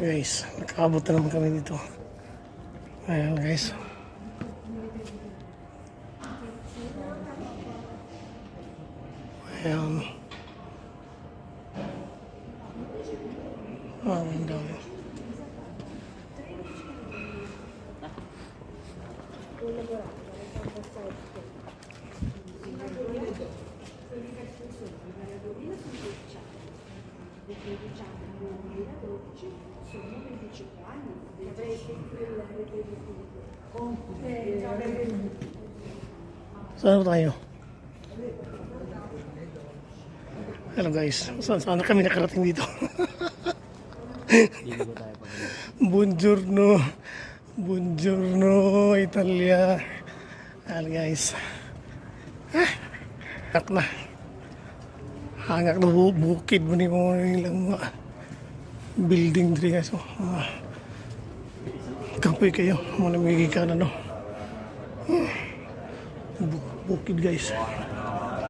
Guys, nakaabot na naman kami dito. Ayan guys. Ayan. Ang dami. Saan tayo? Hello guys, sana kami nakarating dito. Buongiorno. Buongiorno Italia. Hello guys. Hangak na. Hangak na bukid mo ni mo ilang mga building diri guys. Kapoy kayo. Malamig ka na no. Bukid guys.